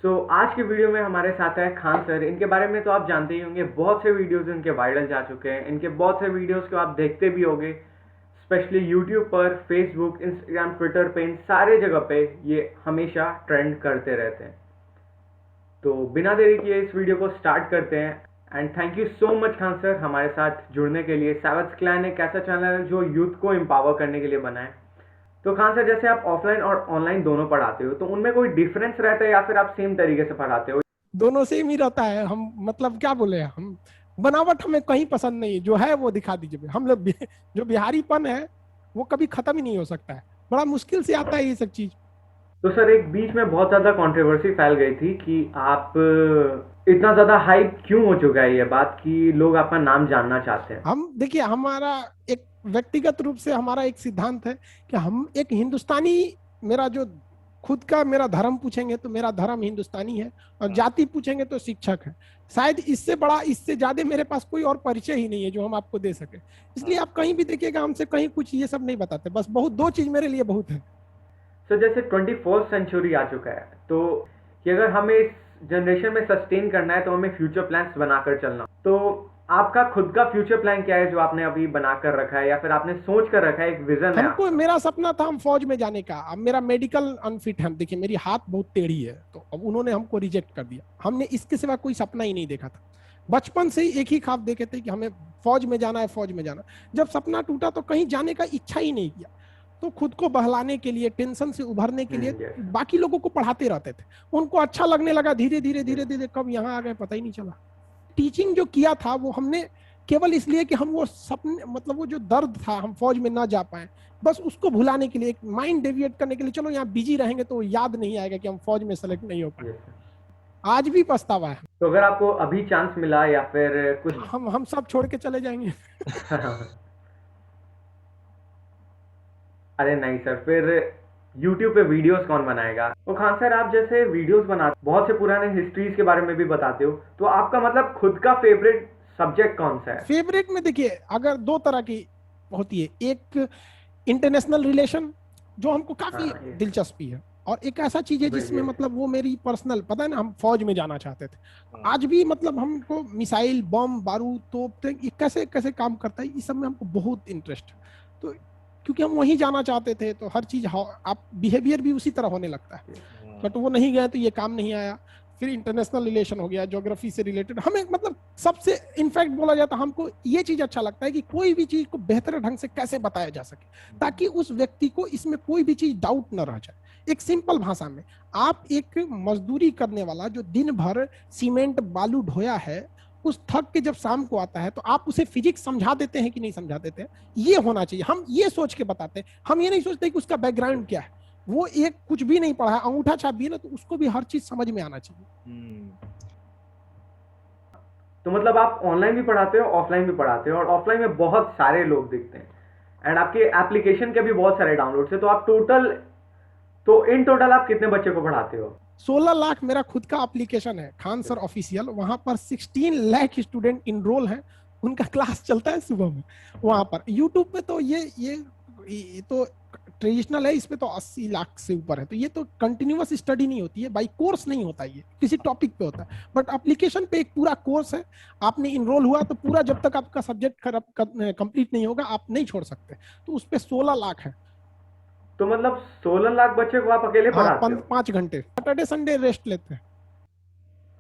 आज की वीडियो में हमारे साथ है खान सर। इनके बारे में तो आप जानते ही होंगे, बहुत से वीडियोस इनके वायरल जा चुके हैं। इनके बहुत से वीडियोस को आप देखते भी होंगे, स्पेशली यूट्यूब पर, फेसबुक, इंस्टाग्राम, ट्विटर पे, इन सारे जगह पे ये हमेशा ट्रेंड करते रहते हैं। तो बिना देरी किए इस वीडियो को स्टार्ट करते हैं। And thank you so much Khan sir हमारे साथ जुड़ने के लिए। सैवज क्लैन एक ऐसा चैनल है जो यूथ को एम्पावर करने के लिए बना है। तो खान सर, जैसे आप ऑफलाइन और ऑनलाइन दोनों पढ़ाते हो, तो उनमें कोई डिफरेंस रहता है या फिर आप सेम तरीके से पढ़ाते हो? दोनों सेम ही रहता है। हम मतलब क्या बोले, हम बनावट हमें कहीं पसंद नहीं, जो है वो दिखा दीजिए। हम लोग जो बिहारीपन है वो कभी खत्म ही नहीं हो सकता है, बड़ा मुश्किल से आता है ये सब चीज। तो सर, एक बीच में बहुत ज्यादा कंट्रोवर्सी फैल गई थी कि आप इतना ज्यादा हाइप क्यों हो चुका है ये बात कि लोग आपका नाम जानना चाहते हैं। हम देखिए, हमारा एक व्यक्तिगत रूप से हमारा एक सिद्धांत है कि हम एक हिंदुस्तानी, मेरा जो खुद का मेरा धर्म पूछेंगे तो मेरा धर्म हिंदुस्तानी है, और जाति पूछेंगे तो शिक्षक है। शायद इससे बड़ा, इससे ज्यादा मेरे पास कोई और परिचय ही नहीं है जो हम आपको दे सके। इसलिए आप कहीं भी देखिएगा हमसे कहीं कुछ ये सब नहीं बताते। बस बहुत दो चीज मेरे लिए बहुत है। सर, जैसे 21st सेंचुरी आ चुका है, तो कि अगर हमें इस जनरेशन में सस्टेन करना है तो हमें फ्यूचर प्लान्स बनाकर चलना। तो आपका खुद का फ्यूचर प्लान क्या है जो आपने अभी बनाकर रखा है या फिर आपने सोच कर रखा है, एक विजन है हमको, आपका? मेरा सपना था हम फौज में जाने का। अब मेरा मेडिकल अनफिट है, देखिए मेरी हाथ बहुत टेढ़ी है, तो अब उन्होंने हमको रिजेक्ट कर दिया। हमने इसके सिवा कोई सपना ही नहीं देखा था। बचपन से ही एक ही ख्वाब देखे थे कि हमें फौज में जाना है, फौज में जाना। जब सपना टूटा तो कहीं जाने का इच्छा ही नहीं किया। तो खुद को बहलाने के लिए, टेंशन से उभरने के लिए यस। बाकी लोगों को पढ़ाते रहते थे। उनको अच्छा लगने लगा, धीरे धीरे धीरे धीरे कब यहाँ आ गए पता ही नहीं चला। टीचिंग जो किया था वो हमने केवल इसलिए कि हम वो सपने, मतलब वो जो दर्द था हम फौज में ना जा पाए, बस उसको भुलाने के लिए, एक माइंड डेविएट करने के लिए। चलो यहाँ बिजी रहेंगे तो याद नहीं आएगा कि हम फौज में सेलेक्ट नहीं हो पाए। यस। आज भी पछतावा है। तो अगर आपको अभी चांस मिला या फिर कुछ हम सब छोड़ के चले जाएंगे। अरे नहीं सर, फिर YouTube पे वीडियोस कौन बनाएगा? तो खान सर, आप जैसे वीडियोस बनाते, बहुत से पुराने हिस्ट्रीज के बारे में भी बताते हो, तो आपका मतलब खुद का फेवरेट सब्जेक्ट कौन सा है? फेवरेट में देखिए, अगर दो तरह की होती है, एक इंटरनेशनल रिलेशन जो हमको काफी हाँ, ये दिलचस्पी है, और एक ऐसा चीज है जिसमें ये मतलब वो मेरी पर्सनल, पता है ना, हम फौज में जाना चाहते थे। आज भी मतलब हमको मिसाइल, बम, बारूद, तोप, ये कैसे कैसे काम करता है, इस सब में हमको बहुत इंटरेस्ट है। तो क्योंकि हम वहीं जाना चाहते थे तो हर चीज, आप बिहेवियर भी उसी तरह होने लगता है। बट वो नहीं गए तो ये काम नहीं आया। फिर इंटरनेशनल रिलेशन हो गया, ज्योग्राफी से रिलेटेड हमें, मतलब सबसे इनफैक्ट बोला जाता है, हमको ये चीज अच्छा लगता है कि कोई भी चीज को बेहतर ढंग से कैसे बताया जा सके, ताकि उस व्यक्ति को इसमें कोई भी चीज डाउट न रह जाए। एक सिंपल भाषा में, आप एक मजदूरी करने वाला जो दिन भर सीमेंट बालू ढोया है, उस थक के जब शाम को आता है तो आप उसे फिजिक्स समझा देते हैं कि नहीं समझा देते हैं, ये होना चाहिए। हम ये सोच के बताते हैं, हम ये नहीं सोचते कि उसका बैकग्राउंड क्या है। वो एक कुछ भी नहीं पढ़ा है, अंगूठा छाप भी है ना, तो उसको भी हर चीज समझ में आना चाहिए। तो मतलब आप ऑनलाइन भी पढ़ाते हो, ऑफलाइन भी पढ़ाते हो, और ऑफलाइन में बहुत सारे लोग दिखते हैं एंड आपके एप्लीकेशन के भी बहुत सारे डाउनलोड्स है। तो आप टोटल, तो इन टोटल आप कितने बच्चे को पढ़ाते हो? 16 लाख मेरा खुद का एप्लीकेशन है, खान सर ऑफिशियल। वहां पर 16 लाख स्टूडेंट इनरोल हैं, उनका क्लास चलता है सुबह में। वहां पर यूट्यूब पे तो ये तो ट्रेडिशनल है, इस पे तो 80 लाख से ऊपर है। तो ये तो कंटिन्यूअस स्टडी नहीं होती है, बाई कोर्स नहीं होता, ये किसी टॉपिक पे होता है। बट एप्लीकेशन पे एक पूरा कोर्स है। आपने इनरोल हुआ तो पूरा, जब तक आपका सब्जेक्ट कंप्लीट नहीं होगा आप नहीं छोड़ सकते। तो उस पर 16 लाख है। तो मतलब 16 लाख बच्चे को आप अकेले हाँ, पढ़ाते हो? 5 घंटे, सैटरडे संडे रेस्ट लेते हैं।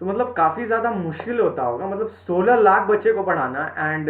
तो मतलब काफी ज्यादा मुश्किल होता होगा, मतलब 16 लाख बच्चे को पढ़ाना। एंड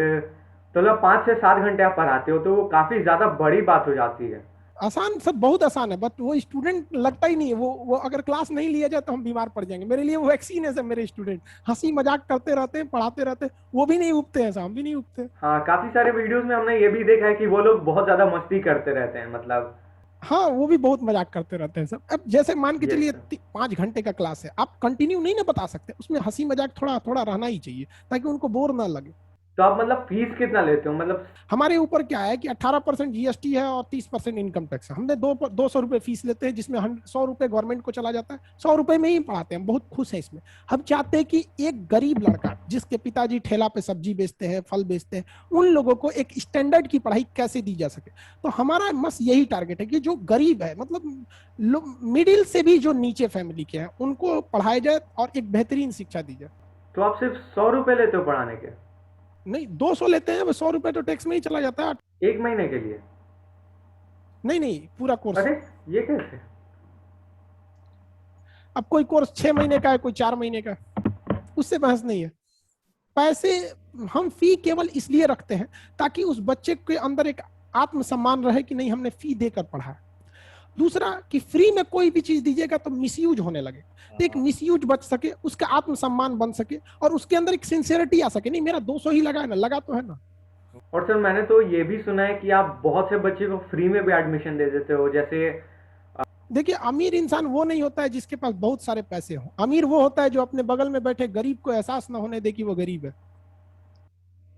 तो मतलब 5 से 7 घंटे आप पढ़ाते हो, तो वो काफी ज्यादा बड़ी बात हो जाती है। आसान, सब बहुत आसान है, बट वो स्टूडेंट लगता ही नहीं है। वो अगर क्लास नहीं लिया जाए तो हम बीमार पड़ जाएंगे। मेरे लिए वो वैक्सीन है सब। मेरे स्टूडेंट हंसी मजाक करते रहते हैं, पढ़ाते रहते हैं, वो भी नहीं उगते हैं, हम भी नहीं उगते। हाँ, काफी सारे वीडियोस में हमने ये भी देखा है कि वो लोग बहुत ज्यादा मस्ती करते रहते हैं, मतलब। हाँ, वो भी बहुत मजाक करते रहते हैं सब। अब जैसे मान के यस चलिए सर। 5 घंटे का क्लास है, आप कंटिन्यू नहीं ना बता सकते, उसमें हंसी मजाक थोड़ा थोड़ा रहना ही चाहिए ताकि उनको बोर ना लगे। तो आप मतलब फीस कितना लेते हो मतलब? हमारे ऊपर क्या है कि 18% जीएसटी है और 30% इनकम टैक्स है। हमने 200 रुपए फीस लेते हैं, जिसमें 100 रुपए गवर्नमेंट को चला जाता है। 100 रुपए में ही पढ़ाते हैं, हम बहुत खुश हैं इसमें। हम चाहते हैं कि एक गरीब लड़का जिसके पिताजी ठेला पे सब्जी बेचते हैं, फल बेचते हैं, उन लोगों को एक स्टैंडर्ड की पढ़ाई कैसे दी जा सके। तो हमारा बस यही टारगेट है कि जो गरीब है, मतलब मिडिल से भी जो नीचे फैमिली के हैं, उनको पढ़ाया जाए और एक बेहतरीन शिक्षा दी जाए। तो आप सिर्फ 100 रुपए लेते हो पढ़ाने के? नहीं, 200 लेते हैं, 100 रुपए तो टैक्स में ही चला जाता है। एक महीने के लिए? नहीं नहीं, पूरा कोर्स। अरे ये कैसे? अब कोई कोर्स 6 महीने का है, कोई 4 महीने का, उससे बहस नहीं है। पैसे हम फी केवल इसलिए रखते हैं ताकि उस बच्चे के अंदर एक आत्मसम्मान रहे कि नहीं, हमने फी देकर पढ़ा है। दूसरा कि फ्री में कोई भी चीज दीजिएगा तो मिसयूज होने लगे, तो एक मिसयूज बच सके, उसका आत्मसम्मान बन सके और उसके अंदर एक सिंसियरिटी आ सके। नहीं, मेरा 200 ही लगा है ना, लगा तो है ना। और सर मैंने तो ये भी सुना है कि आप बहुत से बच्चे को फ्री में भी एडमिशन दे देते हो, जैसे देखिए, अमीर इंसान वो नहीं होता है जिसके पास बहुत सारे पैसे हो। अमीर वो होता है जो अपने बगल में बैठे गरीब को एहसास ना होने दे कि वो गरीब है।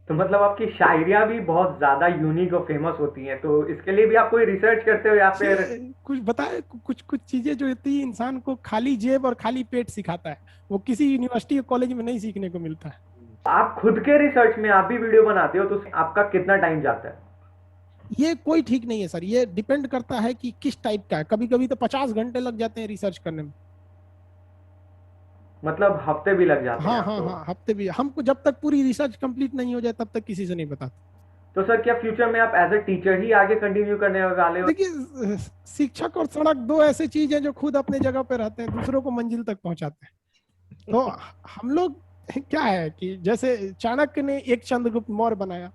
तो मतलब आपकी शायरियाँ भी बहुत ज्यादा यूनिक और फेमस होती हैं, तो इसके लिए भी आप कोई रिसर्च करते हो या फिर? कुछ बताए, कुछ कुछ चीजें जो होती है इंसान को खाली जेब और खाली पेट सिखाता है, वो किसी यूनिवर्सिटी या कॉलेज में नहीं सीखने को मिलता है। आप खुद के रिसर्च में आप भी वीडियो बनाते हो, तो आपका कितना टाइम जाता है? ये कोई ठीक नहीं है सर, ये डिपेंड करता है कि किस टाइप का है। कभी कभी तो 50 घंटे लग जाते हैं रिसर्च करने में। मतलब हफ्ते भी लग जाते हैं हाँ हाँ आपको? हाँ, हफ्ते भी। हमको जब तक पूरी रिसर्च कंप्लीट नहीं हो जाए तब तक किसी से नहीं बताते। तो सर क्या फ्यूचर में आप एज ए टीचर ही आगे कंटिन्यू करने वाले हो? देखिए, शिक्षक और सड़क दो ऐसी चीज है जो खुद अपने जगह पे रहते हैं, दूसरों को मंजिल तक पहुंचाते हैं। तो हम लोग क्या है कि जैसे चाणक्य ने एक चंद्रगुप्त मौर्य बनाया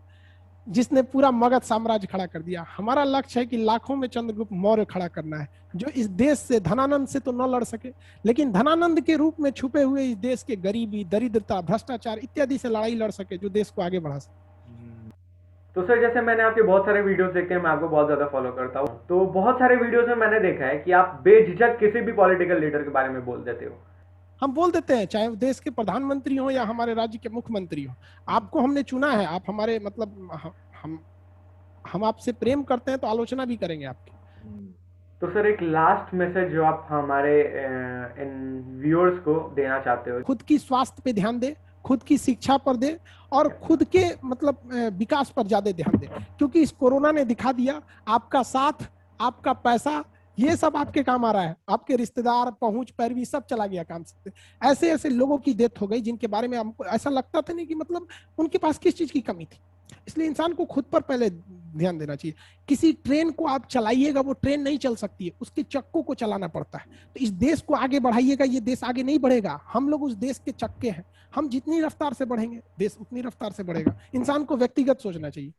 जिसने पूरा मगध साम्राज्य खड़ा कर दिया। हमारा लक्ष्य है कि लाखों में चंद्रगुप्त मौर्य खड़ा करना है, जो इस देश से धनानंद से तो न लड़ सके, लेकिन धनानंद के रूप में छुपे हुए इस देश के गरीबी, दरिद्रता, भ्रष्टाचार इत्यादि से लड़ाई लड़ सके, जो देश को आगे बढ़ा सके। तो सर जैसे मैंने आपके बहुत सारे वीडियोस देखे हैं, मैं आपको बहुत ज्यादा फॉलो करता हूँ, तो बहुत सारे वीडियोस में मैंने देखा है कि आप बेझिझक किसी भी पॉलिटिकल लीडर के बारे में बोल देते हो। हम बोल देते हैं, चाहे देश के प्रधानमंत्री हो या हमारे राज्य के मुख्यमंत्री हो। आपको हमने चुना है, आप हमारे मतलब हम आपसे प्रेम करते हैं तो आलोचना भी करेंगे आपकी। तो सर एक लास्ट मैसेज जो आप हमारे इन व्यूअर्स को देना चाहते हो? खुद की स्वास्थ्य पे ध्यान दे, खुद की शिक्षा पर दे और खुद के मतलब विकास पर ज्यादा ध्यान दे, क्योंकि इस कोरोना ने दिखा दिया आपका साथ, आपका पैसा, ये सब आपके काम आ रहा है। आपके रिश्तेदार, पहुंच, पैरवी सब चला गया काम से। ऐसे ऐसे लोगों की डेथ हो गई जिनके बारे में हमको ऐसा लगता था नहीं कि मतलब उनके पास किस चीज की कमी थी। इसलिए इंसान को खुद पर पहले ध्यान देना चाहिए। किसी ट्रेन को आप चलाइएगा, वो ट्रेन नहीं चल सकती है, उसके चक्कों को चलाना पड़ता है। तो इस देश को आगे बढ़ाइएगा, ये देश आगे नहीं बढ़ेगा। हम लोग उस देश के चक्के हैं, हम जितनी रफ्तार से बढ़ेंगे देश उतनी रफ्तार से बढ़ेगा। इंसान को व्यक्तिगत सोचना चाहिए।